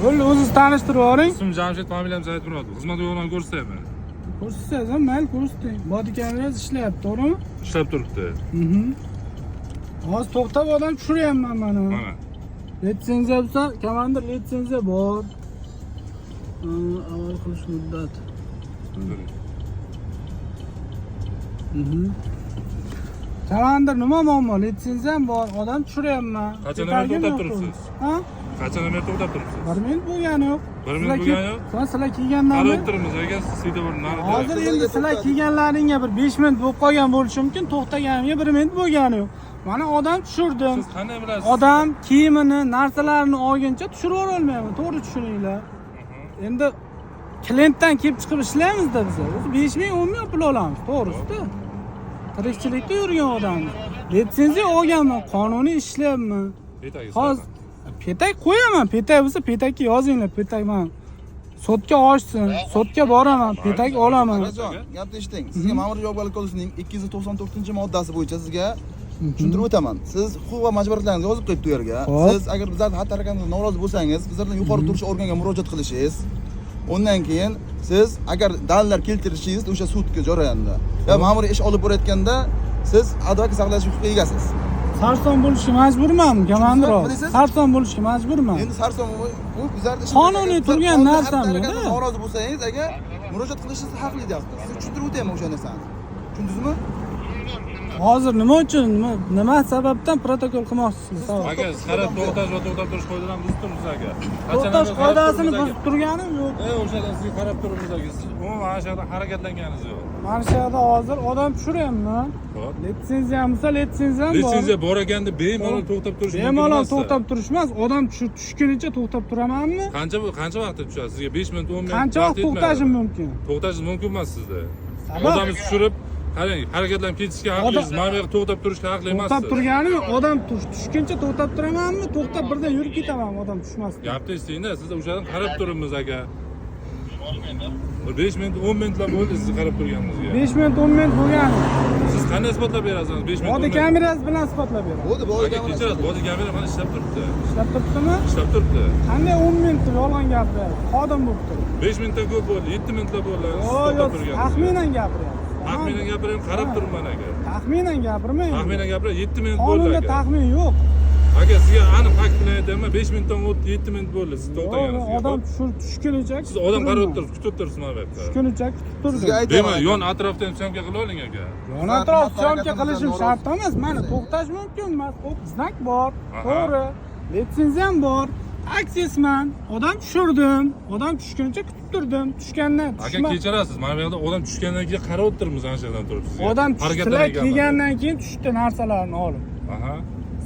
Bo'ldi, o'zingiz tanishtirib yuboring. Ismim Jamshid, familiyam Zaydmurodov. Xizmat yo'qligini ko'rsataymi? Ko'rsatsangiz ham mayli ko'rsating. Body kamerasi ishlayapti, to'g'rimi? Ishlab turibdi. Hozir to'xtab odam tushiryapman mana. Mana. Litsenziya bo'lsa, komandir litsenziya bor. Avval qilish muddati. Komandir nima muammo? Litsenziya ham bor, odam tushiryapman. Qachondan beri to'xtab turibsiz? Ha? Qachondan beri to'xtab turibsiz? 1 minut bo'lgani yo'q. 1 minut bo'lgani yo'q? Sizlar kelgandan qarab turibmiz aka, svetofor narida. Hozir endi sizlar kelganlaringga bir 5 minut bo'lib qolgan bo'lishi mumkin, to'xtaganimga 1 minut bo'lgani yo'q. Mana odam tushirdim. Siz qanday bilasiz? Odam kiyimini, narsalarini olguncha tushirib olmayman, to'g'ri tushuninglar. Endi klientdan kelib chiqib ishlaymiz-da biz. 5 ming, 10 ming pul olamiz, to'g'risi-da. Tirikchilikda yurgan odamni. Litsenziya olganman, qonuniy ishlayapman. Hozir petak qo'yaman, petak bo'lsa petakka yozinglar, petak men sotga ochsin, sotga boraman, petak olaman. Gapni eshiting. Sizga ma'muriy javobgarlik kodeksining 299-moddasi bo'yicha sizga tushuntirib o'taman. Siz huquq va majburiyatlaringizni yozib qo'yibdi u yerga. Siz agar bizlarning xatti-harakatimizdan norozi bo'lsangiz, bizlardan yuqori turuvchi organga murojaat qilishingiz, undan keyin siz agar dalillar keltirishingiz o'sha sudga jarayonda va ma'muriy ish olib borayotganda siz advokat saqlash huquqiga egasiz. Sarson bo'lishga majburman, komandir. Sarson bo'lishga majburman. Endi sarson bu bizlarning qonuniy turgan narsami? Norozi bo'lsangiz agar murojaat qilishingiz haqli deyapti. Siz tushuntirib o'tayman o'sha narsani. Tushundingizmi? Hozir nima uchun, nima sababdan protokol qilmoqchisiz? Aka, qarab to'xtash va to'xtab turish qoidalarini buzib turibsiz aka. To'xtash qoidasini buzib turganim yo'q. O'shadan sizga qarab turibmiz aka. Siz umuman mana shu yerda harakatlanganingiz yo'q. Mana shu yerda hozir odam tushiryapman. Litsenziya bo'lsa, litsenziya bor. Litsenziya bor ekanda bemalol to'xtab turish mumkin emas. Bemalol to'xtab turish emas, odam tushgunicha to'xtab turamanmi? Qancha vaqtda tushasiz? Sizga 5 minut, 10 minut qancha vaqt to'xtashim mumkin? To'xtashingiz mumkin emas sizda. Odamni tushirib, qarang, harakatlanib ketishga haqlisiz. Mana bu yerda to'xtab turishga haqli emassiz. To'xtab turganim, odam tushguncha to'xtab turamanmi? To'xtab birdan yurib ketaman odam tushmasdan. Gapni eshiting-da, siz o'shadan qarab turibmiz aka. 5 minut, 10 minutlar bo'ldi sizni qarab turganimizga. 5 minut, 10 minut bo'lgani. Siz qanday isbotlab berasiz? 5 minut. Body kamerasi bilan isbotlab beraman. Bo'ldi, Kechirasiz, body kamera mana ishlab turibdi. Ishlab turibdimi? Ishlab turibdi. Qanday 10 minut yolg'on gapiryapsiz? Xodim bo'lib turibdi. 5 minutdan ko'p bo'ldi, 7 minutlar bo'ldi. Yo'q, taxminan gapiryapsiz. Taxminan gapiryapman, qarab turibman aka. Taxminan gapirmang. Taxminan gapirib 7 minut bo'ldi aka. Qonunda taxmin yo'q. Aka, sizga aniq fakt bilan aytaman, 5 minutdan o'tdi, 7 minut bo'ldi siz to'xtaganingizga. Odam tushgunicha. Siz odam qarab turibsiz, kutib turibsiz mana bu yerda. Tushgunicha kutib turdim. Sizga aytaman. Bemalol yon atrofdan syomka qilib oling aka. Yon atrof syomka qilishim shart emas. Mana to'xtash mumkin emas. Znak bor, to'g'ri. Litsenziya ham bor. Aksesman, odam tushirdim. Odam tushguncha kutib turdim. Tushgandan Aka, kechirasiz. Mana bu yerda odam tushgandan keyin qarab o'tiribmiz ana shu yerdan turib sizga. Odam tushdilar, kelgandan keyin tushdi narsalarni olib. Aha.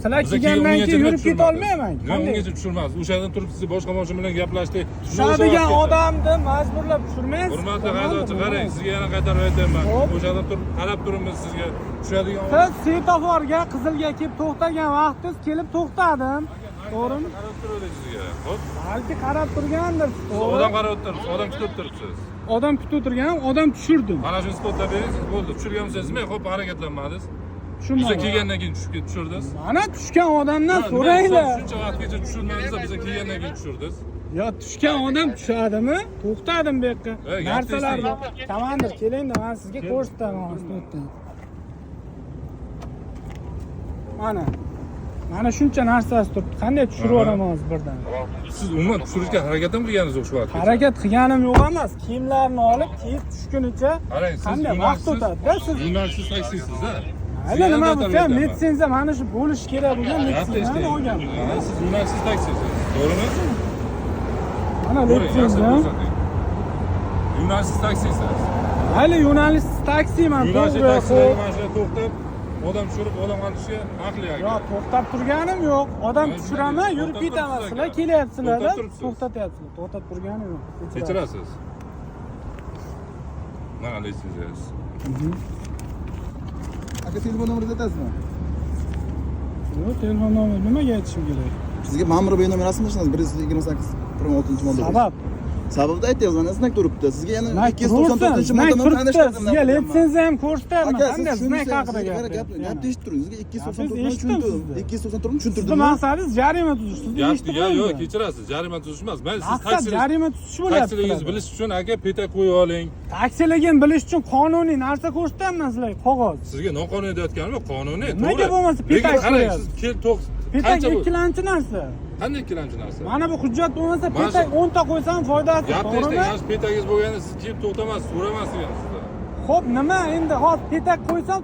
Sizlar kelgandan keyin yurib keta olmayman. Yo'q, ungacha tushirmas. O'sha yerdan turib siz boshqa mashina bilan gaplashdik. Tushadigan odamni majburlab tushirmaysiz. Hurmatli haydovchi, qarang, sizga yana qaytarib aytaman. O'sha yerdan turib qarab turibmiz sizga. Tushadigan Siz svetoforga, qizilga kelib to'xtagan vaqtingiz kelib to'xtadim. To'g'rimi? qarab turdik sizga. Xo'p. Balki qarab turgandir. Odam qarab turibsiz, odam kutib turibsiz. Odam kutib turgan, odam tushirdim. Mana shu isbotlab bering, siz bo'ldi. Tushirganmisiz? Men xo'p harakatlanmadingiz. Siz Tushunmadim. kelgandan keyin tushirdiz. Mana tushgan odamdan so'ranglar. Shuncha vaqtgacha tushirmadingiz, biz kelgandan keyin tushirdiz. Yo, tushgan odam tushadimi? To'xtadim bu yerga. Narsalar bor. Komandir, keling-da, men sizga ko'rsataman o'tdan. Mana shuncha narsasi turibdi. Qanday tushirib yuboraman hozir birdan? Siz umuman tushirishga harakat ham qilganingiz yo'q shu vaqtgacha. Harakat qilganim yo'q emas. Kiyimlarni olib, kiyib tushgunicha qanday vaqt o'tadi-da siz? Yo'nalsiz taksisiz-da. Hali nima bo'lsa, litsenziya mana shu bo'lish kerak bo'lgan litsenziyani olganman. Siz yo'nalsiz taksisiz. To'g'rimi? Mana litsenziya. Yo'nalsiz taksisiz. Hali yo'nalishsiz taksiman, Yo'nalsiz to'g'ri. taksilar mana shu to'xtab, odam tushirib, odam olishga haqli aka. Yo'q, to'xtab turganim yo'q. Odam tushiraman, yurib ketaman. Sizlar kelyapsizlar-da, to'xtatyapsizlar. To'xtab turganim yo'q. Kechirasiz. Mana litsenziyangiz. Aka, telefon nomeringizni aytasizmi? Yo'q, telefon nomeri nimaga aytishim kerak? Sizga ma'muriy bayonnoma rasmiylashtiramiz 128 16-modda. Sabab Sababni aytyapman, mana znak turibdi. Sizga yana Znak 294-modelni tanishtirdim. sizga litsenziya ham ko'rsatyapman. Aka, Qanday siz znak haqida gap eshitib turing. Sizga 294 ni eshitdim tushuntirdim. sizni. 294 ni Sizni tushuntirdim. maqsadingiz jarima tuzish. Sizni eshitib yo'q, kechirasiz. Jarima tuzish emas. Mayli, siz maqsad jarima tuzish bo'lyapti. taksiligingizni bilish uchun aka peta qo'yib oling. Taksiligini bilish uchun qonuniy narsa ko'rsatyapman sizlarga, qog'oz. Sizga noqonuniy deyotganim qonuniy. Nimaga bo'lmasa petak Lekin qarang, qo'yasiz? siz kel to'q. Petak ikkilanchi narsa. Qanday ikkilamchi narsa? Mana bu hujjat bo'lmasa Mana petak shu- 10 ta qo'ysam foydasi, Gapni to'g'rimi? eshiting, petagingiz bo'lganda siz kelib to'xtamasiz, so'ramasdingiz sizdan. Xo'p, nima endi hozir petak qo'ysam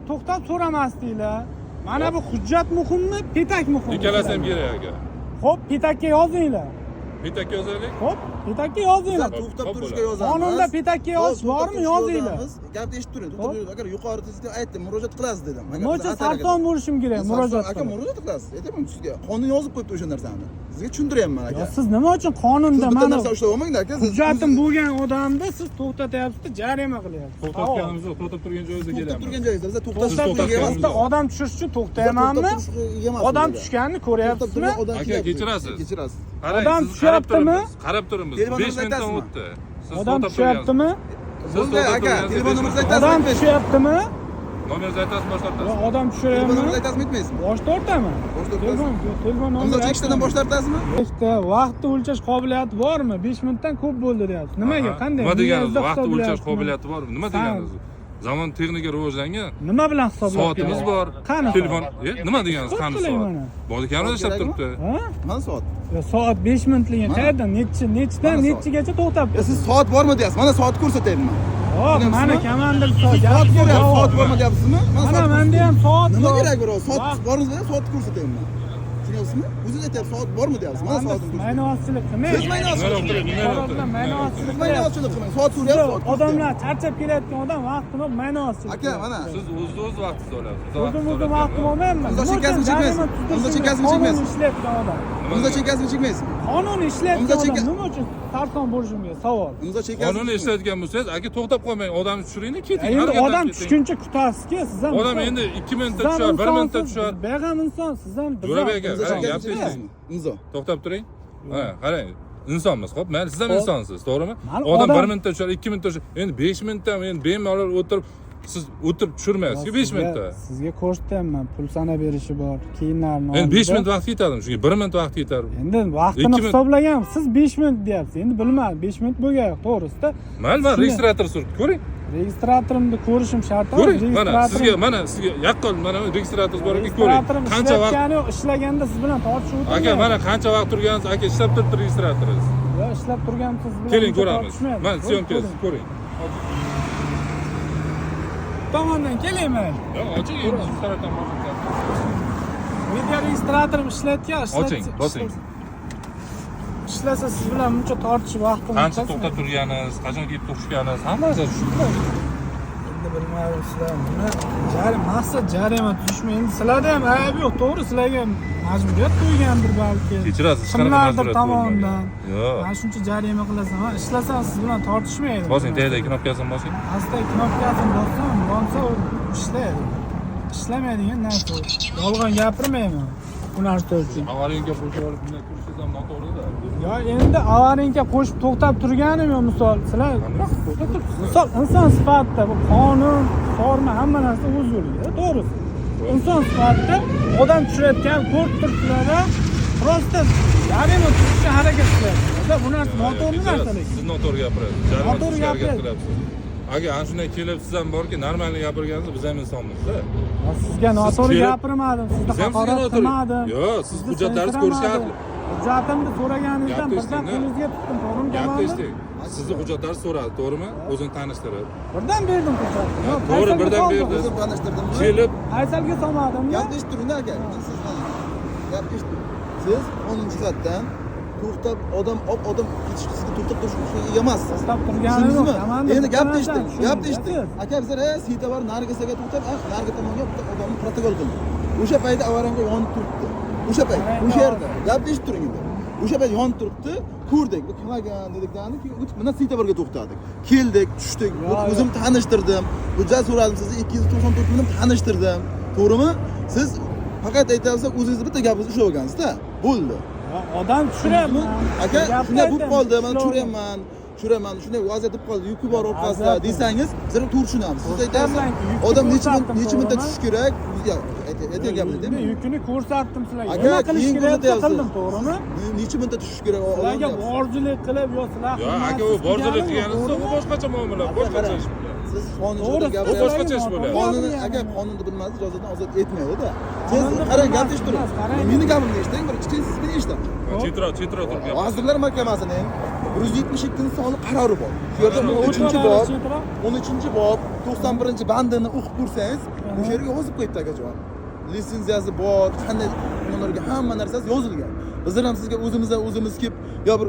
to'xtab so'ramasdinglar. Mana bu hujjat muhimmi, petak muhimmi? Ikkalasi ham kerak aka. Xo'p, petakka yozinglar. Petakka yozaylik. Xo'p, petakka yozinglar. Bizlar to'xtab Xo'p, turishga bo'ladi. yozamiz. Qonunda petakka yozish To'xtab bormi, turishga yozinglar. yozamiz. Gapni eshitib turing. To'xtab turing. Agar yuqorida sizga aytdim, murojaat qilasiz dedim. Agar Nima biz uchun xato harakat- sarson bo'lishim kerak murojaat Aka, qilib? murojaat qilasiz. Aytaman sizga. Qonun yozib qo'yibdi o'sha narsani. Sizga tushuntiryapman aka. Yo, siz nima uchun Siz qonunda bitta mana narsa ushlab olmangda aka. Siz hujjatim bo'lgan odamni siz to'xtatyapsiz, jarima qilyapsiz. To'xtatganimiz yo'q, to'xtab turgan joyingizda to'xtab kelyapmiz. turgan joyingizda biza to'xtash To'xtab to'xtatganimiz turganingizda yo'q. odam tushish uchun to'xtaymanmi? Odam tushganini ko'ryapsizmi? Aka, kechirasiz. Kechirasiz. Qarang, Odam siz qarab tushyaptimi? turibsiz, qarab turibmiz. Telefoningizni 5 minutdan aytasizmi? o'tdi. Siz Odam to'xtab turgansiz. tushyaptimi? Bunday aka, telefon nomeringizni aytasizmi? Odam aytmaysizmi? tushyaptimi? Nomeringizni aytasizmi, bosh Yo, tortasiz? odam Telefon tushyapmi? nomeringizni aytasizmi, aytmaysizmi? Bosh tortaman. Bosh tortasizmi? Telefon Imzo nomeri chekishdan bosh tortasizmi? Ikkita vaqtni o'lchash qobiliyati bormi? 5 minutdan ko'p bo'ldi deyapsiz. Nimaga? Aha. Qanday? Nima deganingiz? Miyangizda Vaqtni o'lchash hisoblayapsizmi? qobiliyati bormi? Nima deganingiz? Zamon texnika rivojlangan. Nima bilan hisoblayapsiz? Soatimiz bor. Qani Telefon, nima deganingiz? Qani To'xtalang soat? mana. Bor ekanini eslab turibdi. Ha? Mana soat. Yo, soat 5 minutligini Mana. qayerdan? Nechidan Mana soat. nechigacha to'xtab Ya siz soat bormi deyapsiz? Mana soat ko'rsatyapman. Hop, mana Tushunamsizmi? komandir Soat ko'ryapsiz, soat bormi deyapsizmi? Mana menda ham soat Nima bor. kerak bro? Soat Vaqt. boringizda soatni ko'rsatyapman. Tushunyapsizmi? O'zingiz aytyapsiz, soat bormi deyapsiz. Mana soatni ko'rsatyapman. Maynovchilik qilmang. Siz maynovchilik qilmang. Maynovchilik Maynovchilik qilmang. Soat so'rayapsiz, soat Odamlar charchab kelayotgan odam vaqtini olib maynovchilik. Aka, mana. Siz o'z vaqtingizni olyapsiz. O'zim vaqtim olmayapman. Imzo chekkasini chekmaysiz. Imzo chekkasini chekkmaysiz. Qonun ishlayotgan odam. Imzo chekkasini chekmaysizmi? Qonun ishlayotgan Imzo odam chekka- nima uchun sarson bo'lishimga savol. Imzo chekkasini. Qonunni ishlayotgan bo'lsangiz, aka to'xtab qolmang, odamni tushiringlar, keting. Endi harakatdan odam keting. tushguncha kutasizki, siz ham Odam endi 2 minutda tushar, 1 minutda tushar. Beg'am inson, siz ham biz Jo'rabek aka, Imzo qarang, chekkasini gapni chekmaysizmi? Imzo. To'xtab turing. Ha, qarang. Insonmiz, xo'p? Mayli, siz ham Xo'p. insonsiz, to'g'rimi? Mayli, Odam odam- 1 minutda tushar, 2 minutda tushar. Endi 5 minutda endi bemalol o'tirib siz o'tirib tushirmaysiz-ku 5 minutda. Sizga ko'rsatyapman, pul sanab berishi bor, kiyimlarni. Endi 5 oldida. minut vaqt yetadimi? Shunga 1 minut vaqt yetar. Endi vaqtini 2 minut. hisoblagan, siz 5 minut deyapsiz. Endi bilmadim, 5 minut bo'lgan yo'q, to'g'risida. Mayli, mana Shunday. registrator surib ko'ring. Registratorimni ko'rishim shart. Ko'ring, mana sizga yaqqol mana registrator bor ekan, ko'ring. Qancha vaqt ishlaganda siz bilan tortishib o'tirgan. aka, mana qancha vaqt turganingiz, aka ishlab turibdi registratoringiz. Yo, ishlab turgansiz siz bilan. Keling uncha ko'ramiz. tortishmayapmiz. Mana syomkasiz ko'ring. Tomondan kelayman. Yo, oching endi shu tarafdan boshlaymiz. Video registratorim ishlayotgan, Oching, bosing. Ishlasa siz bilan buncha tortishib vaqtim Qancha to'xtab turganingiz, qachon kelib turishganingiz, hammasi shu. Endi bilmayman sizlar nima maqsad jarima tushmi? Endi sizlarda ham ayb yo'q, to'g'ri, sizlarga majburiyat qo'ygandir balki. Kechirasiz, hech qanaqa Kimlardir majburiyat tomonidan. Yo'q. Mana shuncha jarima qilasan, ha, ishlasam siz bilan tortishmaydi. Bosing, tagidagi knopkasini bosing. Asta knopkasini bossam u ishlaydi. Ishlamaydigan narsa. Yolg'on gapirmayman bu narsa uchun. Avaringa qo'shib olib bunday turishingiz ham noto'g'ri-da. Yo, endi avarinka qo'shib to'xtab turganim yo'q, misol sizlar misol inson sifatida bu qonun, forma hamma narsa o'z yo'liga, to'g'risi. Inson sifatida odam tushayotgan ko'rib turibsizlar, prosta jarima turishga harakat qilyapsiz. Bu narsa noto'g'ri narsa lekin. Siz noto'g'ri gapirasiz. Jarima Noto'g'ri turishga harakat gapiryapsiz. qilyapsiz. Agar ana shunday kelib siz ham borki, normalniy gapirganingiz biz ham insonmiz-da. Sizga noto'g'ri kelib- gapirmadim, sizni Biz ham sizga haqorat noto'g'ri. qilmadim. Yo'q, siz Sizni hujjatlaringizni ko'rishga sensiramadim. haqli. Hujjatimni so'raganingizdan Gapni birdan eshiting-da. qo'lingizga tutdim, to'g'rimi? Gapni Gamandir? eshiting. Sizni hujjatlaringizni so'radi, to'g'rimi? O'zini tanishtirib. Birdan berdim hujjatni. Yo'q, to'g'ri, Aysalga birdan soldim. berdi. O'zim tanishtirdim. Kelib Aysalga solmadimmi? Gapni eshitib turing aka. Gapni eshitib. Siz qonun jihatdan to'xtab odam sizga to'xtab turishga ega emassiz. To'xtab turganim yo'q. Tushundingizmi? Endi gapni eshiting. tushundingiz. Gapni eshiting. Aka bizlar sitavar nargisaga to'xtab, nargi tomonga bitta odamni protokol qildi. O'sha paytda avaranga yonib turibdi. O'sha payt, o'sha yerda. Gapni eshitib turing endi. O'sha payt yonib turibdi. Ko'rdik, bu kim ekan dedikdan keyin o'tib mana sitavarga to'xtadik. Keldik, tushdik. O'zim tanishtirdim. Hujjat so'radim sizni 294 mingni tanishtirdim. To'g'rimi? Siz faqat aytasiz, o'zingiz bitta gapingizni ushlab olgansiz-da. Bo'ldi. Odam tushiryapman. aka Gapni shunday bo'lib aytaymi? qoldi, mana Tushiraman. tushiraman, shunday vaziyat bo'lib qoldi, yuki bor orqasida Vaziyat. desangiz, biz to'g'ri tushunamiz. Siz aytasiz, Tushunarmanki, yukni odam ko'rsatdim, necha minutda to'g'rimi? tushish kerak? Ayting gapni, Yukini ko'rsatdim sizlarga. Aka, Nima qilish keyin kerak ko'rsatyapsiz. qildim, to'g'rimi? Necha minutda tushish kerak? Sizlarga borchilik qilib yo sizlar Yo, aka u borchilik deganingiz u boshqacha muomala, boshqacha ish bo'ladi. Siz qonunchilikda To'g'ri, Bu gapiryapsiz. boshqacha ish bo'ladi. Qonunni aka qonunni bilmasdan ijozatdan ozod etmaydi-da. Siz Qonunni qarang, bilmas, gapni eshittiring. qarang. Meni gapimni eshiting, bir keyin siz meni eshiting. Chetroq turib gap. Vazirlar Mahkamasining 172-sonli qarori bor. Shu yerda 13-bob, 13-bob, 91-bandini o'qib ko'rsangiz, o'sha yerga yozib qo'yibdi akajon. Litsenziyasi bor, qanday ularga hamma narsasi yozilgan. Bizlar ham sizga o'zimiz kelib, yo bir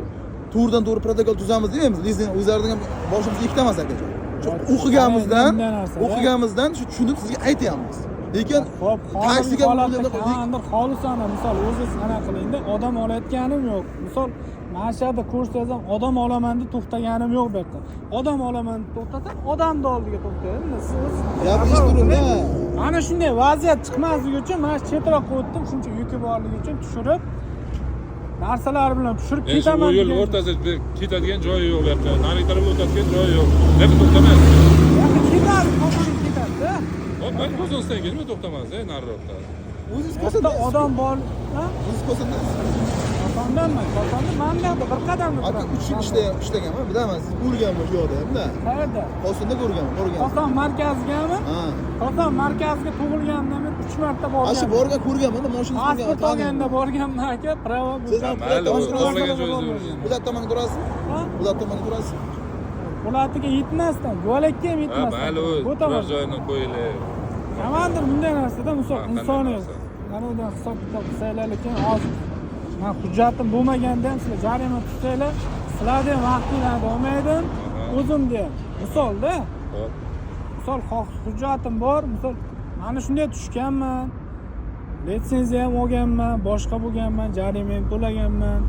to'g'ridan to'g'ri protokol tuzamiz deymiz. Lizenziya o'zlaridan ham boshimiz ikkita emas akajon. O'qiganimizdan shu tushunib sizga aytyapmiz. Lekin Xo'p, taksiga qanday xolisona misol o'zingiz anaqa qilingda, odam olayotganim yo'q. Misol mana shu yerda ko'rsangiz ham odam olaman deb to'xtaganim yo'q bu yerda. Odam olaman deb to'xtasam, odamni oldiga to'xtaydi. Siz gap eshittiring-da. mana shunday vaziyat chiqmasligi uchun mana shu chetroqqa o'tdim, shuncha yuki borligi uchun tushirib narsalar bilan tushirib Endi ketaman. u yo'l o'rtasida ketadigan joyi yo'q bu yerda. Nari tarafga o'tadigan joyi yo'q. Lekin to'xtamaysiz. Ketadi, ketadi-da. Hop, men ko'zingizdan kelmay to'xtamaysiz, nariroqda. O'zingiz Yerda ko'rsatasiz. odam bor, ha? O'zingiz ko'rsatasiz. Osondanmi? Manda bir qadamda Aka turaman. 3 yil ishlaganman, bilaman, siz ko'rganmi shu yoqda-da. Qayerda? Qo'sonda ko'rganman. Qo'qon markazigami? Ha. Qo'qon markaziga tug'ilganimdan beri 3 marta borganman. Ashi borgan ko'rganman, mashina Pasport olganda borganman aka, prava Siz mayli, xohlagan joyingizda o'zingiz. Bulat tomonga turasiz? Bulat tomonga turasiz? Bulatiga yetmasdan, yo'lakka ham Ha, yetmasdan. mayli, Bu u tomon. turar joyini qo'yinglar. Nimadir bunday narsada misol Ha, qanday insoniyat. narsa? Mana bunday hisob kitob qilsanglar, lekin hozir men hujjatim bo'lmaganda ham sizlar jarima tutsanglar, sizlarni ham vaqtinglarni olmaydi, o'zimni ham. Misolda, Hop. misol hujjatim bor, misol mana shunday tushganman. Litsenziya ham olganman, boshqa bo'lganman, jarima ham to'laganman.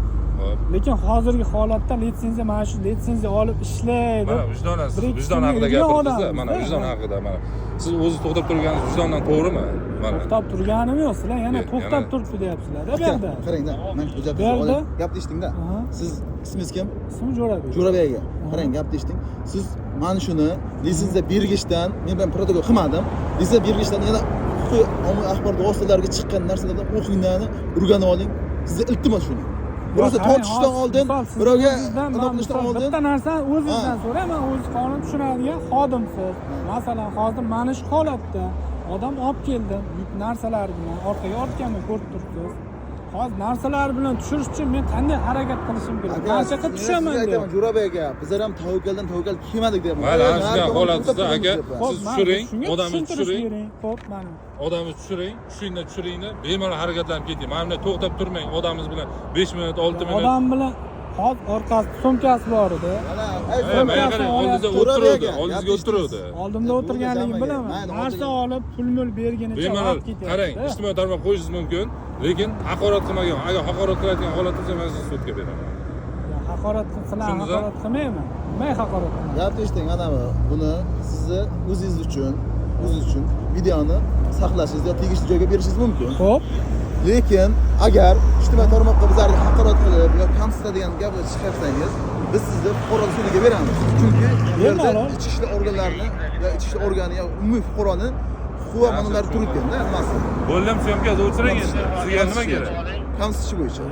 Hop. Lekin hozirgi holatda litsenziya mana shu litsenziya olib ishlaydi. Mana vijdonasiz, Bir-ikki vijdon kunga haqida yurgan gapirdingiz-da, odammiz-da. mana vijdon haqida mana. Siz o'zi to'xtab turganingiz vijdondan to'g'rimi? Mana. To'xtab turganim yo'q, sizlar yana Yana- to'xtab turibdi deyapsizlar-da bu yerda. Qarangda, men hujjatni Bu yerda? olib, gapni eshitingda. Aha. Siz ismingiz kim? Ismi Jo'rabek. Jo'rabek aka. Qarang, gapni eshiting. Siz mana shuni litsenziya bergishdan, men bilan protokol qilmadim. Litsenziya bergishdan yana huquqiy ommaviy axborot vositalariga chiqqan narsalardan o'qinglarni o'rganib oling. Sizga iltimos shuni. Biroz tortishdan oldin, birovga nima qilishdan oldin bitta narsani o'zingizdan so'rayman, o'zingiz qonun tushunadigan xodimsiz. Masalan, hozir mana shu holatda odam olib keldim, yuk narsalar bilan orqaga ortganini ko'rib turibsiz. Hozir narsalar bilan tushirish uchun men qanday harakat qilishim kerak? Qancha qilib tushaman aytaman, deb. Jo'rabek aka, bizlar ham tavakkaldan tavakkal kelmadik deyapman. Mayli, ana shunday holatda aka, siz tushiring, odamni tushiring. Xo'p, mana. Odamni tushiring, tushingda, bemalol harakatlanib keting. Mana bunday to'xtab turmang, odamimiz bilan 5 minut, 6 minut. Odam bilan hozir orqasida sumkasi bor edi. Mana qarang, oldingizda o'tiruvdi, oldingizga o'tiruvdi. Oldimda o'tirganligini bilaman. Narsa olib, pul bergunicha Bemalol vaqt ketyapti. qarang, ijtimoiy tarmoq qo'yishingiz mumkin, lekin haqorat qilmagan, agar haqorat qiladigan holat bo'lsa, men sizni sudga beraman. Haqorat qilsalar, Tushundingiz-a? haqorat qilmayman. Nima haqorat qilmayman? Gapni eshiting, ana buni sizni o'zingiz uchun videoni saqlashingiz yoki tegishli joyga berishingiz mumkin. Xo'p, Lekin agar ijtimoiy tarmoqqa bizlarni haqorat qilib yoki kamsitadigan gaplar chiqarsangiz, biz sizni fuqaro sudiga beramiz. Chunki bu yerda Bemalol. ichki ishlar organlarini yo ichki ishlar organi yo umumiy fuqaroni huquq va manolari turibganda nimasi? Bo'ldam syomkada o'tiring endi. Sizga nima kerak? Kamsitish bo'yicha.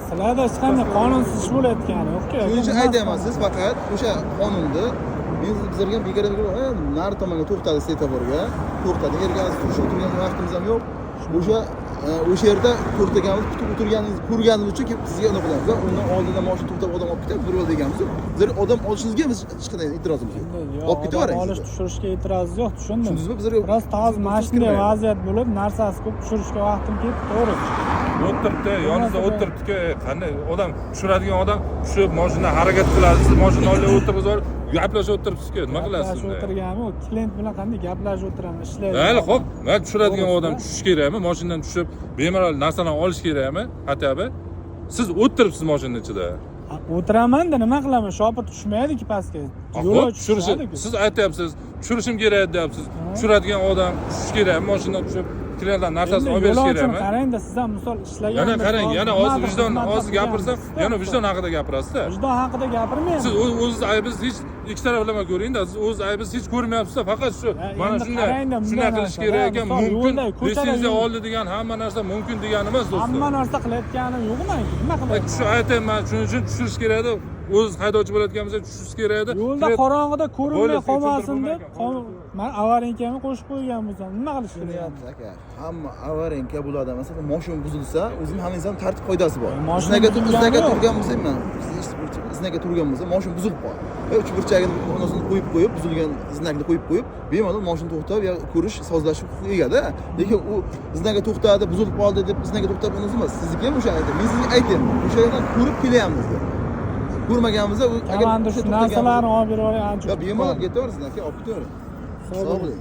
sizlarda hech qanday qonunsiz ish bo'layotgani yo'q-ku. Shuning uchun aytaman, siz faqat o'sha qonunda men bizlarga ham bekor nari tomonga to'xtadi, svetoforga to'xtadi. Ergasiz turishib turgan vaqtimiz ham yo'q. O'sha yerda to'xtaganimiz, kutib o'tirganingizni ko'rganimiz uchun kelib sizga nima qilamiz? Undan oldindan mashina to'xtab odam olib ketib, bir yo'l deganmiz yo'q. Bizlar odam olishingizga biz hech qanday e'tirozimiz yo'q. Olib ketaveramiz. Olish tushirishga e'tiroz yo'q, tushundim. Tushundingizmi? Bizlarga Biroz hozir mana shunday vaziyat bo'lib, narsasi ko'p tushirishga vaqtim ketdi, to'g'ri. O'tiribdi, yoningizda o'tiribdi-ku, qanday odam tushiradigan odam tushib mashina harakat qiladi, siz mashina oldiga o'tirg'izib olib, gaplashib o'tiribsiz-ku, nima qilasiz Gaplashib unda? o'tirganmi, u klient bilan qanday gaplashib o'tiraman, ishlaydi. Mayli, xo'p, men tushiradigan odam tushish kerakmi? Mashinadan tushib, bemalol narsalarni olish kerakmi? Xatabi? Siz o'tiribsiz mashina ichida. O'tiraman-da nima qilaman? Shopir tushmaydi-ki pastga. Xo'p, tushirish. Siz aytyapsiz, tushirishim kerak deyapsiz. Tushiradigan odam tushish kerakmi? Mashinadan tushib, klientlar narsasini olib berish kerakmi? Qarangda, siz ham misol ishlagan. Yana qarang, yana hozir vijdon hozir gapirsam, yana vijdon haqida gapirasiz-da. Vijdon haqida gapirmayman. Siz o'zingiz aybingizni hech ikki taraflama ko'ring-da. Siz o'z aybingizni hech ko'rmayapsiz-da, faqat shu mana shunday qilish kerak ekan, mumkin litsenziya oldi degan hamma narsa mumkin degani emas do'stlar. Hamma narsa qilayotganim yo'qmi? Nima qilyapman? Shu aytayman, shuning uchun tushirish kerak edi. O'z haydovchi bo'layotgan bo'lsa tushirish kerak edi. Yo'lda qorong'ida ko'rinmay Bo'ldi, qolmasin deb, tushuntirib men avarinkamni qo'shib qo'ygan bo'lsam, nima qilish kerak? Tushunyapsiz aka. Hamma avarinka bo'ladi. Masalan, mashina buzilsa, o'zini hamma inson tartib qoidasi bor. Mashina Iznaga turgan bo'lsa, men iznaga turgan bo'lsa, mashina buzilib qoldi. Uch burchagini o'rnasini qo'yib, buzilgan iznakni qo'yib, bemalol mashina to'xtab, ko'rish, sozlash huquqiga egada. Lekin u iznaga to'xtadi, buzilib qoldi deb iznaga to'xtab o'rnasi emas. Sizniki ham o'sha aytdim. Men sizga aytayapman. O'sha yerdan ko'rib kelyapmiz deb. Ko'rmaganimizda Agar shu narsalarni olib berib oling, ancha. bemalol ketaversin aka, olib ketavering. Sog' bo'ling.